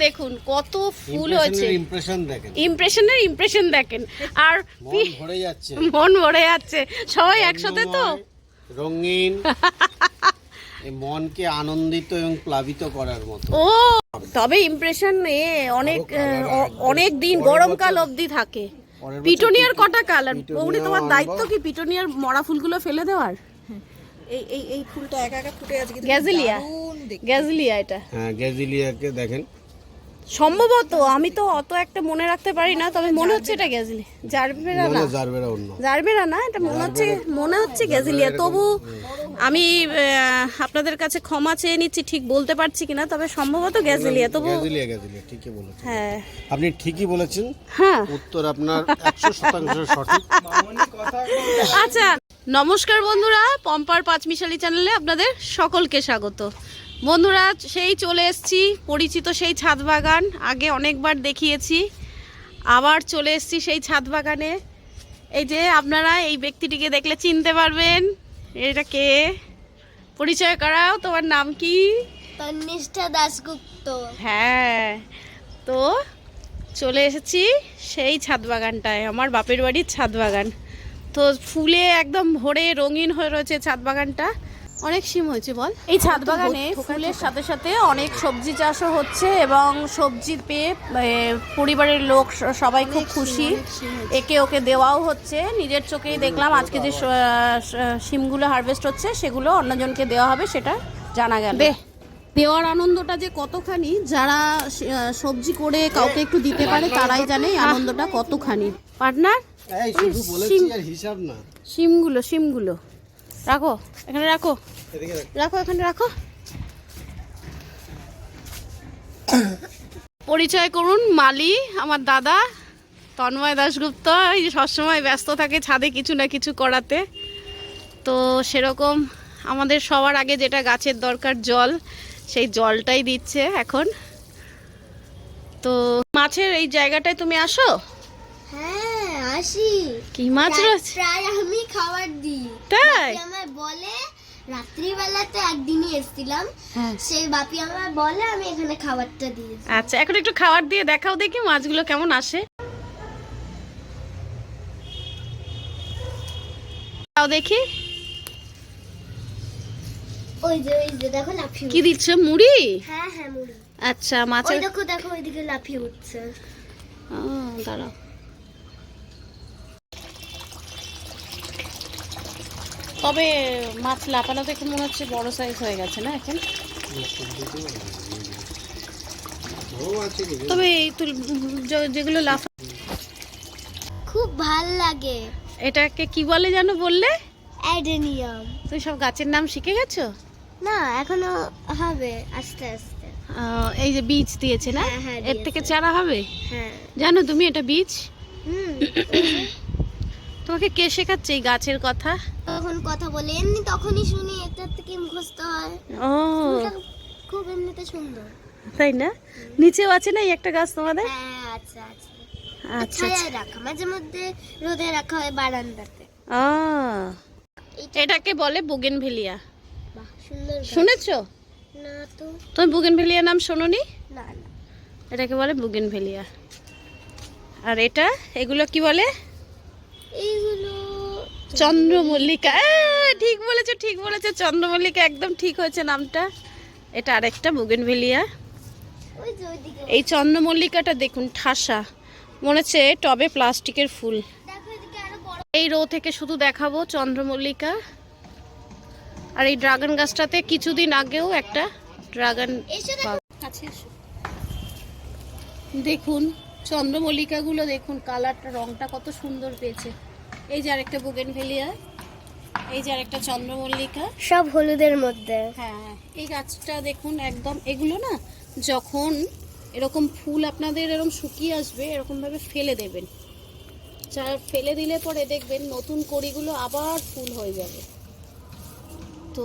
দেখুন কত ফুল হয়েছে, ইমপ্রেশন দেখেন, আর মন ভরে যাচ্ছে সবাই একসাথে তো রঙিন মনকে আনন্দিত এবং প্লাবিত করার মতো। ও তবে ইমপ্রেশন অনেক দিন গরমকাল অবধি থাকে। পিটুনিয়ার কটা কালার? বৌদি তোমার দায়িত্ব কি পিটুনিয়ার মরা ফুলগুলো ফেলে দেওয়ার? এই ফুলটা একা একা ফুটে আছে কিন্তু গ্যাজিলিয়া এটা। হ্যাঁ গ্যাজিলিয়াকে দেখেন, সম্ভবত আমি তো অত একটা মনে রাখতে পারি না, তবে মনে হচ্ছে এটা গ্যাজিলিয়া। জারবেরা না, এটা মনে হচ্ছে গ্যাজিলিয়া। তবু আমি আপনাদের কাছে ক্ষমা চেয়ে নিচ্ছি, ঠিক বলতে পারছি কিনা, তবে সম্ভবত গ্যাজিলিয়া। তবু গ্যাজিলিয়া ঠিকই বলেছেন। হ্যাঁ আপনি ঠিকই বলেছেন। হ্যাঁ, উত্তর আপনার 100% সঠিক। আচ্ছা, নমস্কার বন্ধুরা, পম্পার পাঁচমিশালি চ্যানেলে আপনাদের সকলকে স্বাগত। বন্ধুরা, সেই চলে এসেছি পরিচিত সেই ছাদ বাগান। আগে অনেকবার দেখিয়েছি, আবার চলে এসেছি সেই ছাদ বাগানে। এই যে আপনারা এই ব্যক্তিটিকে দেখলে চিনতে পারবেন। এটা কে? পরিচয় করাও, তোমার নাম কি? তন্নিষ্ঠা দাশগুপ্ত। হ্যাঁ, তো চলে এসেছি সেই ছাদ বাগানটায়, আমার বাপের বাড়ির ছাদ বাগান। তো ফুলে একদম ভরে রঙিন হয়ে রয়েছে ছাদ বাগানটা। অনেক সিম হয়েছে বল। এই ছাদ বাগানে ফুলের সাথে সাথে অনেক সবজি চাষও হচ্ছে, এবং সবজি পেয়ে পরিবারের লোক সবাই খুব খুশি। একে ওকে দেওয়াও হচ্ছে। নিজের চোখেই দেখলাম আজকে যে সিমগুলো হারভেস্ট হচ্ছে সেগুলো অন্যজনকে দেওয়া হবে, সেটা জানা গেল। দেওয়ার আনন্দটা যে কতখানি, যারা সবজি করে কাউকে একটু দিতে পারে তারাই জানে আনন্দটা কতখানি। পার্টনার, সিমগুলো রাখো এখানে, রাখো এখানে রাখো। পরিচয় করুন, মালি আমার দাদা তন্ময় দাশগুপ্ত। এই যে সবসময় ব্যস্ত থাকে ছাদে কিছু না কিছু করাতে। তো সেরকম আমাদের সবার আগে যেটা গাছের দরকার জল, সেই জলটাই দিচ্ছে এখন। তো মাছের এই জায়গাটায় তুমি আসো? হ্যাঁ আসি। কি মাছ রয়েছে? প্রায় আমি খাবার দিই। তাই? আমার বলে রাত্রিবেলাতে একদিনই এসেছিলাম, সেই বাপি আমার বলে আমি এখানে খাবারটা দিয়েছি। আচ্ছা, এখন একটু খাবার দিয়ে দেখাও দেখি মাছগুলো কেমন আসে। তাও দেখি। ওই যে দেখো লাফিয়ে। কি দিচ্ছ? মুড়ি? হ্যাঁ হ্যাঁ মুড়ি। আচ্ছা, মাছের দেখো ওইদিকে লাফিয়ে উঠছে। দাঁড়াও। তবে মাছ লাফানো দেখে মনে হচ্ছে বড় সাইজ হয়ে গেছে না এখন? তবে এই যেগুলো লাফা খুব ভাল লাগে। এটাকে কি বলে জানো বললে? অ্যাডেনিয়াম। তুমি সব গাছের নাম শিখে গেছো? না, এখনো হবে আস্তে আস্তে। এই যে বীজ দিয়েছে না, হ্যাঁ, এর থেকে চারা হবে। হ্যাঁ জানো তুমি এটা বীজ? হুম। তোমাকে কে শেখাচ্ছে এই গাছের কথা? তখন কথা বলে এমনি তখনই শুনি, একটা থেকে মুখস্থ হয়। ও খুব এমনিতে সুন্দর, তাই না? নিচেও আছে না একটা গাছ তোমাদের? হ্যাঁ আচ্ছা আচ্ছা। আচ্ছা ছায়ায় রাখা, মাঝে মধ্যে রোদে রাখা হয় বারান্দাতে। এটাকে বলে বুগেনভেলিয়া। বাহ সুন্দর। শুনেছো? না তো। তুমি বুগেনভেলিয়া নাম শোনোনি? না না। এটাকে বলে বুগেনভেলিয়া। আর এগুলো কি বলে? এইগুলো চন্দ্রমল্লিকা। ঠিক বলেছো চন্দ্রমল্লিকা, একদম ঠিক হয়েছে নামটা। এটা আরেকটা বুগেনভেলিয়া। ওই যে ওইদিকে এই চন্দ্রমল্লিকাটা দেখুন ঠাসা, মনে হচ্ছে টবে প্লাস্টিকের ফুল। দেখো এদিকে আরো বড়। এই রো থেকে শুধু দেখাবো চন্দ্রমল্লিকা। আর এই ড্রাগন গাছটাতে কিছুদিন আগেও একটা ড্রাগন। দেখুন চন্দ্রমল্লিকাগুলো, দেখুন কালারটা, রংটা কত সুন্দর পেয়েছে। এই যে আরেকটা বুগেনভেলিয়া, এই যে আরেকটা চন্দ্রমল্লিকা, সব হলুদের মধ্যে। হ্যাঁ, এই গাছটা দেখুন একদম। এগুলো না যখন এরকম ফুল আপনাদের এরকম শুকিয়ে আসবে, এরকম ভাবে ফেলে দেবেন। ফেলে দিলে পরে দেখবেন নতুন কড়িগুলো আবার ফুল হয়ে যাবে। তো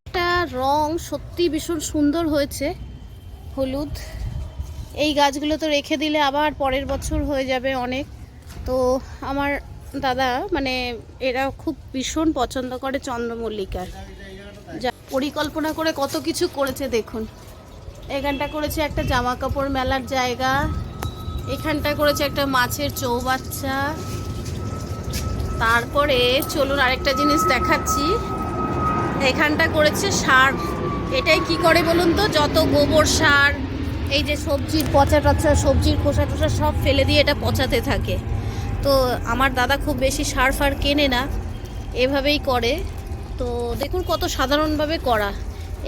একটা রং সত্যি ভীষণ সুন্দর হয়েছে, হলুদ। এই গাছগুলো তো রেখে দিলে আবার পরের বছর হয়ে যাবে অনেক। তো আমার দাদা মানে এরা খুব ভীষণ পছন্দ করে চন্দ্রমল্লিকার। যা পরিকল্পনা করে কত কিছু করেছে দেখুন। এখানটা করেছে একটা জামা কাপড় মেলার জায়গা, এখানটা করেছে একটা মাছের চৌবাচ্চা। তারপরে চলুন আরেকটা জিনিস দেখাচ্ছি, এখানটা করেছে সার। এটাই কি করে বলুন তো, যত গোবর সার, এই যে সবজির পচা টচা, সবজির খোসা টোসা সব ফেলে দিয়ে এটা পচাতে থাকে। তো আমার দাদা খুব বেশি সার ফার কেনে না, এভাবেই করে। তো দেখুন কত সাধারণভাবে করা,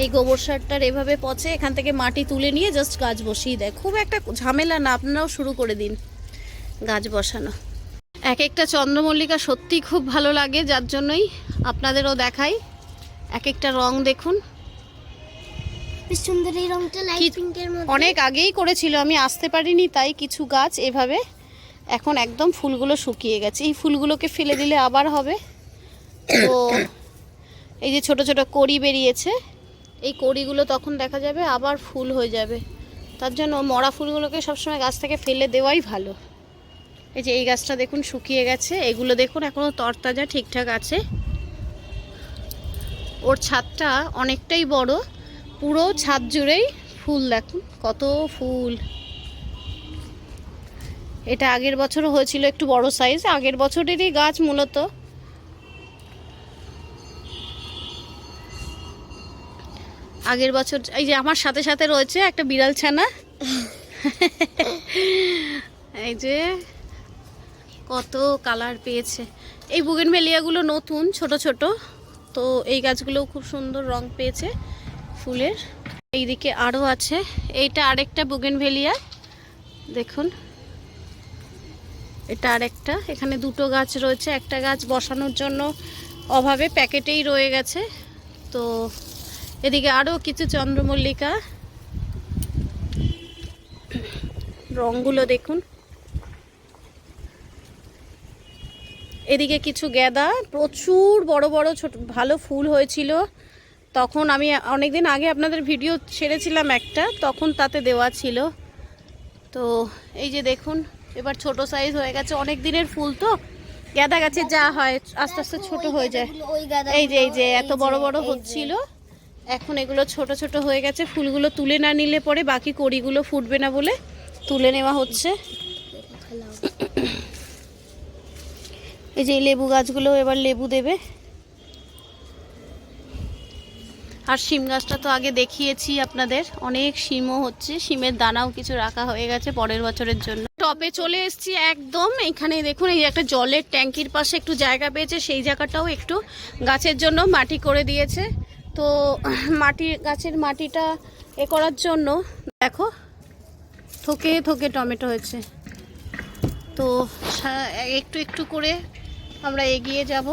এই গোবর সারটার এভাবে পচে, এখান থেকে মাটি তুলে নিয়ে জাস্ট গাছ বসিয়ে দেয়। খুব একটা ঝামেলা না, আপনারাও শুরু করে দিন গাছ বসানো। এক একটা চন্দ্রমল্লিকা সত্যি খুব ভালো লাগে, যার জন্যই আপনাদেরও দেখাই। এক একটা রং দেখুন বেশ সুন্দর, এই রংটা লাইট পিঙ্কের মধ্যে। অনেক আগেই করেছিল, আমি আসতে পারিনি, তাই কিছু গাছ এভাবে এখন একদম ফুলগুলো শুকিয়ে গেছে। এই ফুলগুলোকে ফেলে দিলে আবার হবে। তো এই যে ছোট ছোট কড়ি বেরিয়েছে, এই কড়িগুলো তখন দেখা যাবে আবার ফুল হয়ে যাবে। তার জন্য মরা ফুলগুলোকে সবসময় গাছ থেকে ফেলে দেওয়াই ভালো। এই যে এই গাছটা দেখুন শুকিয়ে গেছে, এগুলো দেখুন এখনও তরতাজা ঠিকঠাক আছে। ওর ছাদটা অনেকটাই বড়, পুরো ছাদ জুড়েই ফুল, দেখুন কত ফুল। এটা আগের বছরও হয়েছিল, একটু বড় সাইজ, আগের বছরেরই গাছ মূলত। আগের বছর এই যে আমার সাথে সাথে রয়েছে একটা বিড়াল ছানা, এই যে কত কালার পেয়েছে। এই বুগেনভেলিয়াগুলো নতুন ছোট ছোট, তো এই গাছগুলোও খুব সুন্দর রং পেয়েছে ফুলের। এইদিকে আরও আছে, এইটা আরেকটা বুগেনভেলিয়া দেখুন, এটা আরেকটা। এখানে দুটো গাছ রয়েছে, একটা গাছ বসানোর জন্য অভাবে প্যাকেটেই রয়ে গেছে। তো এদিকে আরও কিছু চন্দ্রমল্লিকা, রঙগুলো দেখুন। এদিকে কিছু গাঁদা, প্রচুর বড় বড় ছোট ভালো ফুল হয়েছিল। তখন আমি অনেকদিন আগে আপনাদের ভিডিও ছেড়েছিলাম একটা, তখন তাতে দেওয়া ছিল। তো এই যে দেখুন এবার ছোট সাইজ হয়ে গেছে, অনেক দিনের ফুল তো গাঁদা গাছে যা হয় আস্তে আস্তে ছোট হয়ে যায়। এই যে এত বড় বড় হচ্ছিল, এখন এগুলো ছোট ছোট হয়ে গেছে। ফুলগুলো তুলে না নিলে পরে বাকি কড়িগুলো ফুটবে না বলে তুলে নেওয়া হচ্ছে। এই যে লেবু গাছগুলো এবার লেবু দেবে। আর শিম গাছটা তো আগে দেখিয়েছি আপনাদের, অনেক শিমও হচ্ছে, শিমের দানাও কিছু রাখা হয়ে গেছে পরের বছরের জন্য। টবে চলে এসেছি একদম, এখানে দেখুন এই একটা জলের ট্যাঙ্কির পাশে একটু জায়গা পেয়েছে, সেই জায়গাটাও একটু গাছের জন্য মাটি করে দিয়েছে। তো গাছের মাটিটা এ করার জন্য দেখো থোকে থোকে টমেটো হয়েছে। তো একটু একটু করে আমরা এগিয়ে যাব,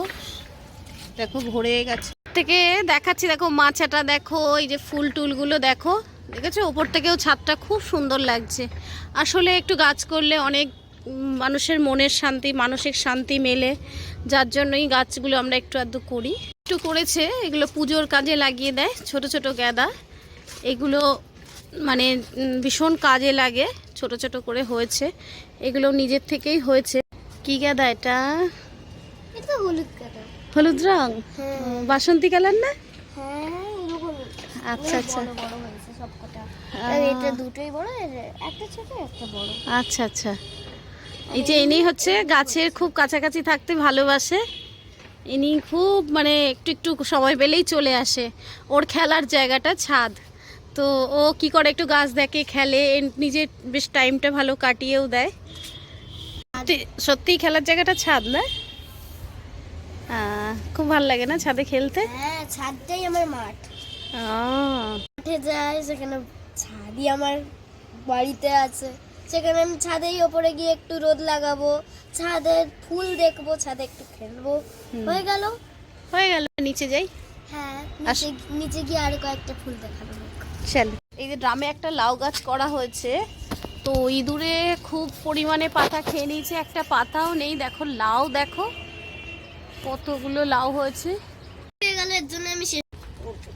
দেখো ভরে গেছে। থেকে দেখাচ্ছি, দেখো মাচাটা দেখো, এই যে ফুল টুলগুলো দেখো, দেখেছো ওপর থেকেও ছাদটা খুব সুন্দর লাগছে। আসলে একটু গাছ করলে অনেক মানুষের মনের শান্তি, মানসিক শান্তি মেলে, যার জন্যই গাছগুলো আমরা একটু আধটু করি। একটু করেছে, এগুলো পুজোর কাজে লাগিয়ে দেয়, ছোট ছোট গাঁদা, এগুলো মানে ভীষণ কাজে লাগে, ছোট ছোট করে হয়েছে, এগুলো নিজের থেকেই হয়েছে। কি গাঁদা এটা? এটা হলুদ গাঁদা। হলুদ রং, বাসন্তী কালার না? হ্যাঁ এরকম। আচ্ছা আচ্ছা, বড় হয়েছে সবকটা। এটা দুটোই বড়, একটা ছোট একটা বড়। আচ্ছা আচ্ছা। এই যে ইনি হচ্ছে গাছের খুব কাছাকাছি থাকতে ভালোবাসে, ইনি খুব মানে একটু একটু সময় পেলেই চলে আসে। ওর খেলার জায়গাটা ছাদ, তো ও কি করে একটু গাছ দেখে খেলে, নিজের বেশ টাইমটা ভালো কাটিয়েও দেয়। সত্যিই খেলার জায়গাটা ছাদ না? খুব ভালো লাগে না ছাদে খেলতে? হ্যাঁ, ছাদটাই আমার মাঠ। মাঠে যাই, সেখানে ছাদই আমার বাড়িতে আছে, সেখানে আমি ছাদেই ওপরে গিয়ে একটু রোদ লাগাবো, ছাদের ফুল দেখবো, ছাদে একটু খেলবো, হয়ে গেল। নিচে যাই। হ্যাঁ, নিচে গিয়ে আরো কয়েকটা ফুল দেখাবো। চল। এই যে ড্রামে একটা লাউ গাছ করা হয়েছে, তো ইঁদুরে খুব পরিমাণে পাতা খেয়ে নিয়েছে, একটা পাতাও নেই। দেখো লাউ, দেখো কতগুলো লাউ হয়েছে। হয়ে গেল, এর জন্য আমি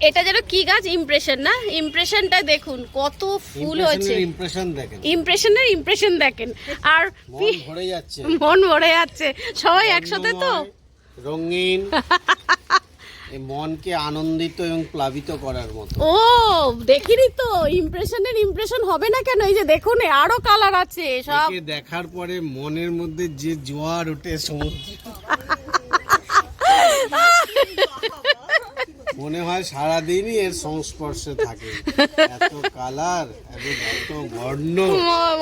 এটা যেন কি গাছ, ইমপ্রেশন না? ইমপ্রেশনটা দেখুন কত ফুল হয়েছে, ইমপ্রেশন দেখেন। আর মন ভরে যাচ্ছে, সবাই একসাথে তো রঙিন। এই মনকে আনন্দিত এবং প্লাবিত করার মতো। ও দেখিনি তো, ইমপ্রেশন হবে না কেন? এই যে দেখুন আরো কালার আছে সব। একে দেখার পরে মনের মধ্যে যে জোয়ার ওঠে সমুদ্র, মনে হয় সারাদিনই এর সংস্পর্শে থাকে। এত কালার, এত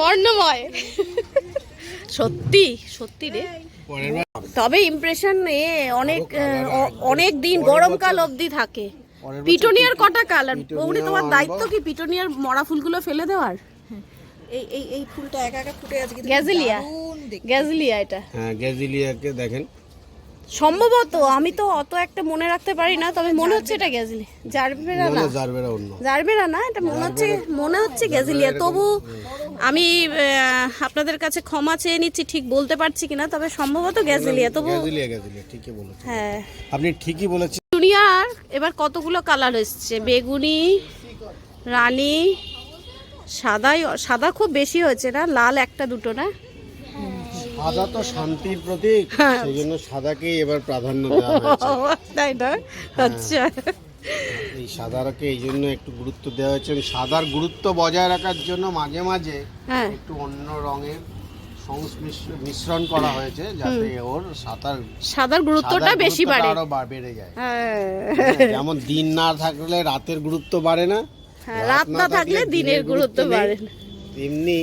বর্ণময়, সত্যি রে। পরের বার তবে ইমপ্রেশন অনেক দিন গরমকাল অবধি থাকে। পিটুনিয়ার কটা কালার? বৌদি তোমার দায়িত্ব কি পিটুনিয়ার মরা ফুলগুলো ফেলে দেওয়ার? এই এই এই ফুলটা একা একা ফুটে আছে কিন্তু গ্যাজেলিয়া, দারুণ দেখতে। গ্যাজেলিয়া এটা হ্যাঁ, গ্যাজিলিয়াকে দেখেন। সম্ভবত, আমি তো অত একটা মনে রাখতে পারি না, তবে মনে হচ্ছে এটা গ্যাজেলিয়া। জারবেরা না, জারবেরা অন্য। জারবেরা না, এটা মনে হচ্ছে গ্যাজেলিয়া। তবু আমি আপনাদের কাছে ক্ষমা চেয়ে নিচ্ছি, ঠিক বলতে পারছি কিনা, তবে সম্ভবত গ্যাজেলিয়া। তবু গ্যাজিলিয়া ঠিকই বলেছেন। হ্যাঁ, আপনি ঠিকই বলেছেন। দুনিয়ার এবার কতগুলো কালার এসছে, বেগুনি, রানী, সাদা খুব বেশি হয়েছে না, লাল একটা দুটো না। সাদা তো শান্তির প্রতীক, সেই জন্য সাদাকেই এবার প্রাধান্য দেওয়া হয়েছে। তাই না? আচ্ছা, এই সাদাকে এই জন্য একটু গুরুত্ব দেওয়া হয়েছে। সাদার গুরুত্ব বজায় রাখার জন্য মাঝে মাঝে হ্যাঁ, একটু অন্য রঙের মিশ্রণ করা হয়েছে, যাতে ওর সাদার গুরুত্বটা বেশি বাড়ে, আরো বেড়ে যায়। হ্যাঁ, যেমন দিন না থাকলে রাতের গুরুত্ব বাড়ে না, রাত না থাকলে দিনের গুরুত্ব বাড়ে না। তেমনি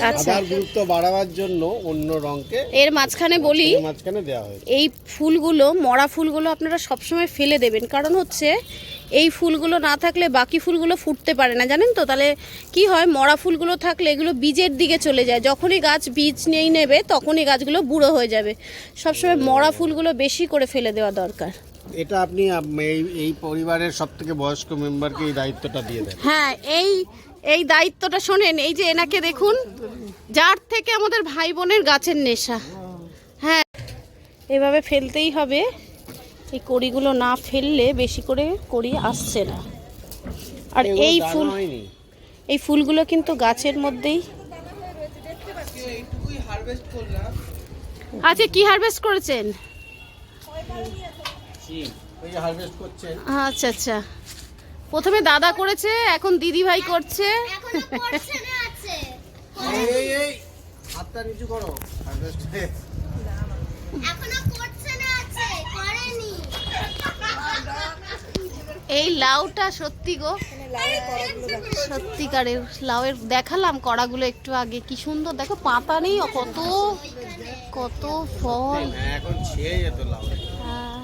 আচ্ছা, সাদার গুরুত্ব বাড়াবার জন্য অন্য রঙকে এর মাঝখানে বলি, মাঝখানে দেওয়া হয়েছে। এই ফুলগুলো, মরা ফুলগুলো আপনারা সবসময় ফেলে দেবেন, কারণ হচ্ছে এই ফুলগুলো না থাকলে বাকি ফুলগুলো ফুটতে পারে না, জানেন তো? তাহলে কি হয়, মরা ফুলগুলো থাকলে এগুলো বীজের দিকে চলে যায়, যখনই গাছ বীজ নিয়ে নেবে তখনই গাছগুলো বুড়ো হয়ে যাবে। সবসময় মরা ফুলগুলো বেশি করে ফেলে দেওয়া দরকার। এটা আপনি এই পরিবারের সবথেকে বয়স্ক মেম্বারকে এই দায়িত্বটা দিয়ে দেন। হ্যাঁ, এই দায়িত্বটা শোনেন। এই যে এনাকে দেখুন, যার থেকে আমাদের ভাই বোনের গাছের নেশা। হ্যাঁ, এভাবে ফেলতেই হবে। এই কড়িগুলো না ফেললে বেশি করে কড়ি আসছে না। আর এই ফুলগুলো কিন্তু গাছের মধ্যেই। আচ্ছা, কি হারভেস্ট করেছেন? আচ্ছা আচ্ছা, প্রথমে দাদা করেছে, এখন দিদি ভাই করছে। হাতটা নিচু করো। এই লাউটা সত্যি গো, সত্যিকারের লাউয়ের দেখালাম কড়াগুলো একটু আগে, কি সুন্দর দেখো, পাতা নেই, কত কত ফল। এখন ছেয়ে যেত লাউ। হ্যাঁ,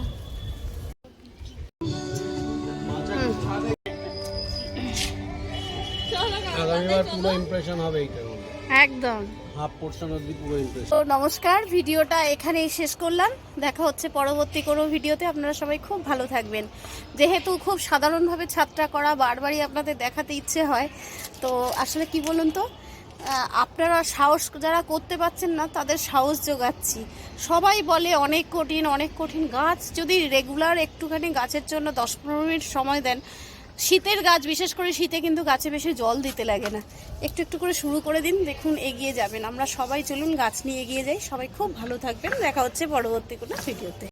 আগামীবার পুরো ইমপ্রেশন হবে এইটার মধ্যে, একদম হাফ পোর্শন অবধি পুরো ইমপ্রেশন। তো নমস্কার, ভিডিওটা এখানেই শেষ করলাম। দেখা হচ্ছে পরবর্তী কোনো ভিডিওতে। আপনারা সবাই খুব ভালো থাকবেন। যেহেতু খুব সাধারণভাবে ছাদটা করা, বারবারই আপনাদের দেখাতে ইচ্ছে হয়, তো আসলে কি বলুন তো, আপনারা সাহস যারা করতে পারছেন না তাদের সাহস যোগাচ্ছি। সবাই বলে অনেক কঠিন গাছ, যদি রেগুলার একটুখানি গাছের জন্য 10-15 মিনিট সময় দেন, শীতের গাছ, বিশেষ করে শীতে কিন্তু গাছে বেশি জল দিতে লাগে না, একটু একটু করে শুরু করে দিন, দেখুন এগিয়ে যাবেন। আমরা সবাই চলুন গাছ নিয়ে এগিয়ে যাই। সবাই খুব ভালো থাকবেন। দেখা হচ্ছে পরবর্তী কোনো ভিডিওতে।